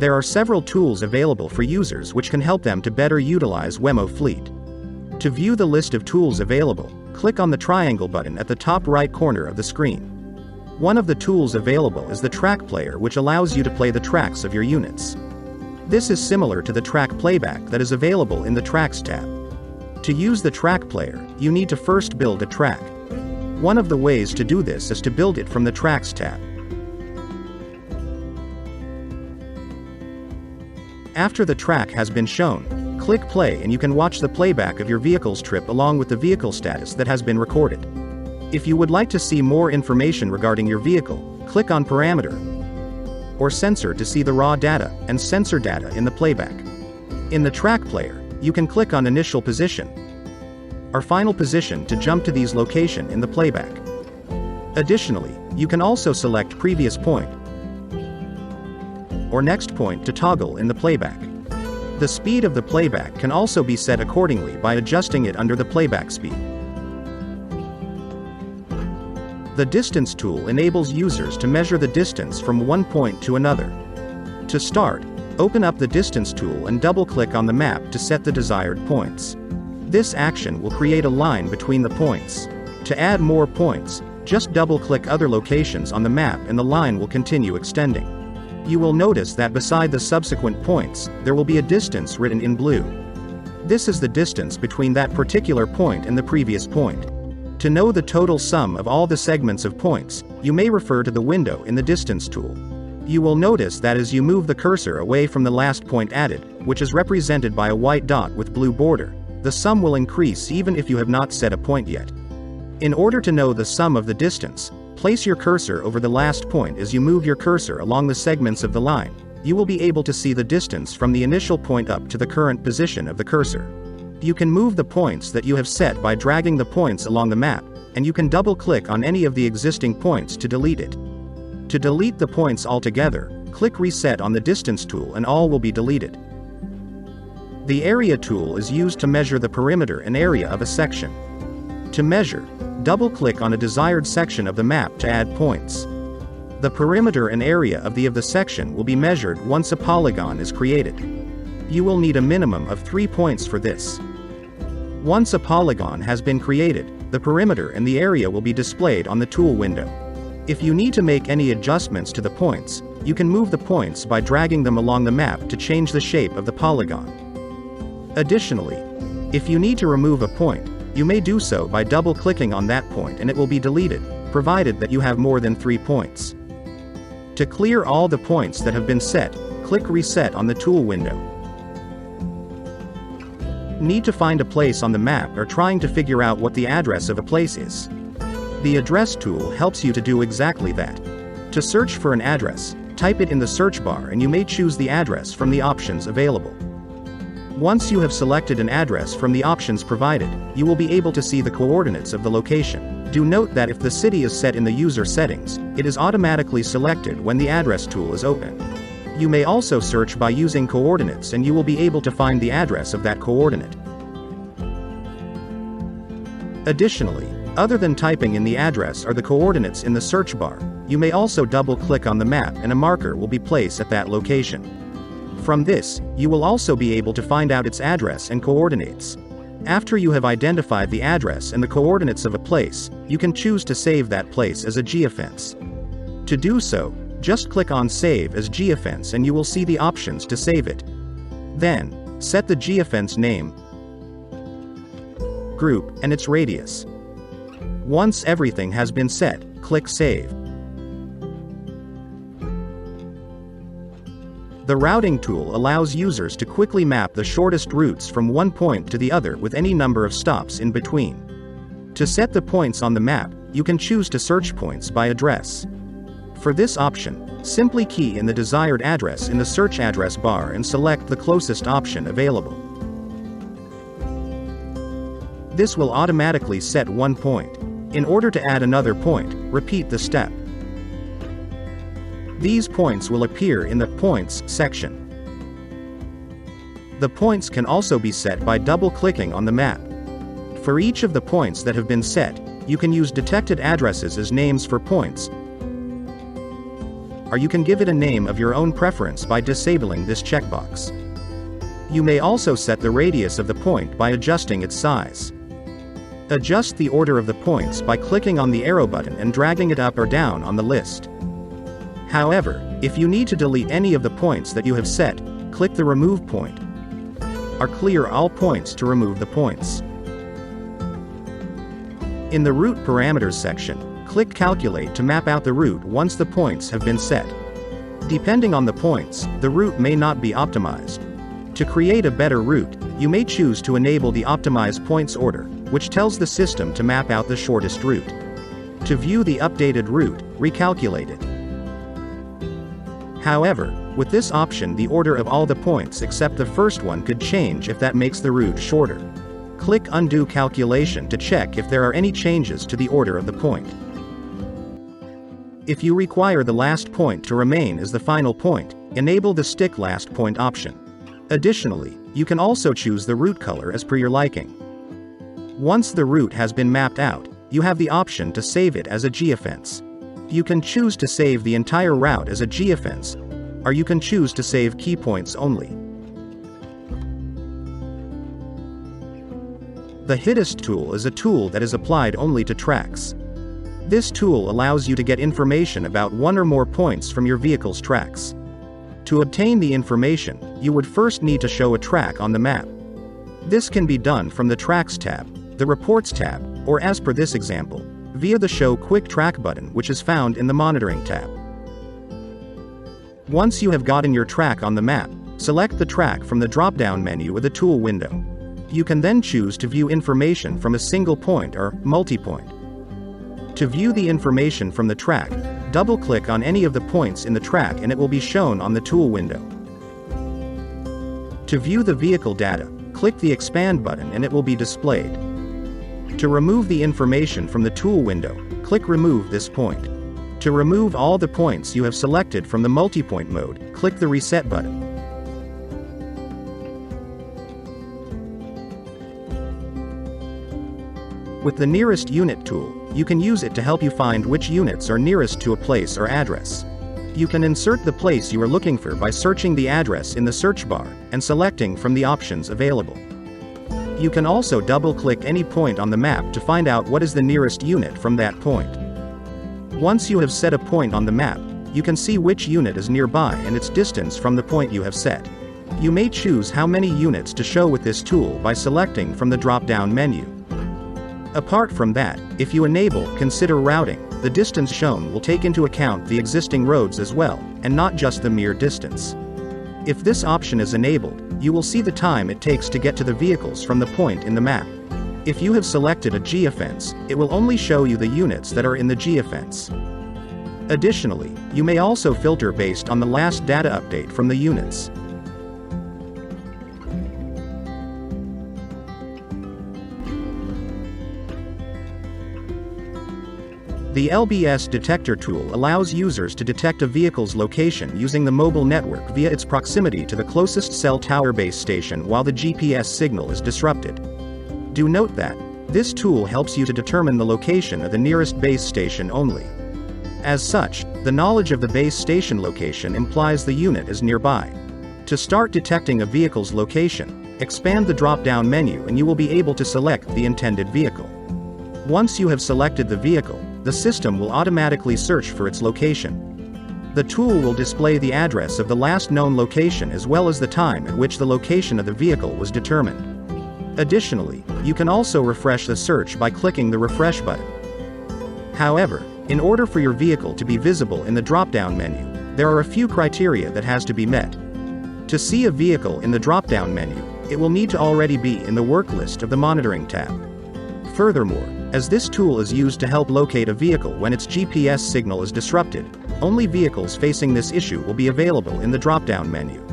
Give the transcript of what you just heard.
There are several tools available for users which can help them to better utilize WemoFleet. To view the list of tools available, click on the triangle button at the top right corner of the screen. One of the tools available is the track player, which allows you to play the tracks of your units. This is similar to the track playback that is available in the Tracks tab. To use the track player, you need to first build a track. One of the ways to do this is to build it from the Tracks tab. After the track has been shown, click play and you can watch the playback of your vehicle's trip along with the vehicle status that has been recorded. If you would like to see more information regarding your vehicle, click on Parameter or Sensor to see the raw data and sensor data in the playback. In the track player, you can click on Initial Position or Final Position to jump to these locations in the playback. Additionally, you can also select Previous Point or Next Point to toggle in the playback. The speed of the playback can also be set accordingly by adjusting it under the playback speed. The Distance tool enables users to measure the distance from one point to another. To start, open up the Distance tool and double-click on the map to set the desired points. This action will create a line between the points. To add more points, just double-click other locations on the map and the line will continue extending. You will notice that beside the subsequent points, there will be a distance written in blue. This is the distance between that particular point and the previous point. To know the total sum of all the segments of points, you may refer to the window in the Distance tool. You will notice that as you move the cursor away from the last point added, which is represented by a white dot with blue border, the sum will increase even if you have not set a point yet. In order to know the sum of the distance, place your cursor over the last point. As you move your cursor along the segments of the line, you will be able to see the distance from the initial point up to the current position of the cursor. You can move the points that you have set by dragging the points along the map, and you can double-click on any of the existing points to delete it. To delete the points altogether, click Reset on the Distance tool and all will be deleted. The Area tool is used to measure the perimeter and area of a section. To measure, double-click on a desired section of the map to add points. The perimeter and area of the section will be measured once a polygon is created. You will need a minimum of 3 points for this. Once a polygon has been created, the perimeter and the area will be displayed on the tool window. If you need to make any adjustments to the points, you can move the points by dragging them along the map to change the shape of the polygon. Additionally, if you need to remove a point, you may do so by double-clicking on that point and it will be deleted, provided that you have more than 3 points. To clear all the points that have been set, click Reset on the tool window. Need to find a place on the map or trying to figure out what the address of a place is? The Address tool helps you to do exactly that. To search for an address, type it in the search bar and you may choose the address from the options available. Once you have selected an address from the options provided, you will be able to see the coordinates of the location. Do note that if the city is set in the user settings, it is automatically selected when the Address tool is open. You may also search by using coordinates and you will be able to find the address of that coordinate. Additionally, other than typing in the address or the coordinates in the search bar, you may also double-click on the map and a marker will be placed at that location. From this, you will also be able to find out its address and coordinates. After you have identified the address and the coordinates of a place, you can choose to save that place as a geofence. To do so, just click on Save as Geofence and you will see the options to save it. Then, set the geofence name, group, and its radius. Once everything has been set, click Save. The Routing tool allows users to quickly map the shortest routes from one point to the other with any number of stops in between. To set the points on the map, you can choose to search points by address. For this option, simply key in the desired address in the search address bar and select the closest option available. This will automatically set one point. In order to add another point, repeat the step. These points will appear in the Points section. The points can also be set by double-clicking on the map. For each of the points that have been set, you can use detected addresses as names for points, or you can give it a name of your own preference by disabling this checkbox. You may also set the radius of the point by adjusting its size. Adjust the order of the points by clicking on the arrow button and dragging it up or down on the list. However, if you need to delete any of the points that you have set, click the Remove Point, or clear all points to remove the points. In the Route Parameters section, click Calculate to map out the route once the points have been set. Depending on the points, the route may not be optimized. To create a better route, you may choose to enable the Optimize Points order, which tells the system to map out the shortest route. To view the updated route, recalculate it. However, with this option, the order of all the points except the first one could change if that makes the route shorter. Click Undo Calculation to check if there are any changes to the order of the point. If you require the last point to remain as the final point, enable the Stick Last Point option. Additionally, you can also choose the route color as per your liking. Once the route has been mapped out, you have the option to save it as a geofence. You can choose to save the entire route as a geofence, or you can choose to save key points only. The Hittest tool is a tool that is applied only to tracks. This tool allows you to get information about one or more points from your vehicle's tracks. To obtain the information, you would first need to show a track on the map. This can be done from the Tracks tab, the Reports tab, or as per this example, via the Show Quick Track button, which is found in the Monitoring tab. Once you have gotten your track on the map, select the track from the drop-down menu of the tool window. You can then choose to view information from a single point or multi-point. To view the information from the track, double-click on any of the points in the track and it will be shown on the tool window. To view the vehicle data, click the Expand button and it will be displayed. To remove the information from the tool window, click Remove this point. To remove all the points you have selected from the multi-point mode, click the Reset button. With the Nearest Unit tool, you can use it to help you find which units are nearest to a place or address. You can insert the place you are looking for by searching the address in the search bar and selecting from the options available. You can also double-click any point on the map to find out what is the nearest unit from that point. Once you have set a point on the map, you can see which unit is nearby and its distance from the point you have set. You may choose how many units to show with this tool by selecting from the drop-down menu. Apart from that, if you enable Consider Routing, the distance shown will take into account the existing roads as well, and not just the mere distance. If this option is enabled, you will see the time it takes to get to the vehicles from the point in the map. If you have selected a geofence, it will only show you the units that are in the geofence. Additionally, you may also filter based on the last data update from the units. The LBS Detector tool allows users to detect a vehicle's location using the mobile network via its proximity to the closest cell tower base station while the GPS signal is disrupted. Do note that this tool helps you to determine the location of the nearest base station only. As such, the knowledge of the base station location implies the unit is nearby. To start detecting a vehicle's location, expand the drop-down menu and you will be able to select the intended vehicle. Once you have selected the vehicle, the system will automatically search for its location. The tool will display the address of the last known location as well as the time at which the location of the vehicle was determined. Additionally, you can also refresh the search by clicking the Refresh button. However, in order for your vehicle to be visible in the drop-down menu, there are a few criteria that has to be met. To see a vehicle in the drop-down menu, it will need to already be in the work list of the Monitoring tab. Furthermore, as this tool is used to help locate a vehicle when its GPS signal is disrupted, only vehicles facing this issue will be available in the drop-down menu.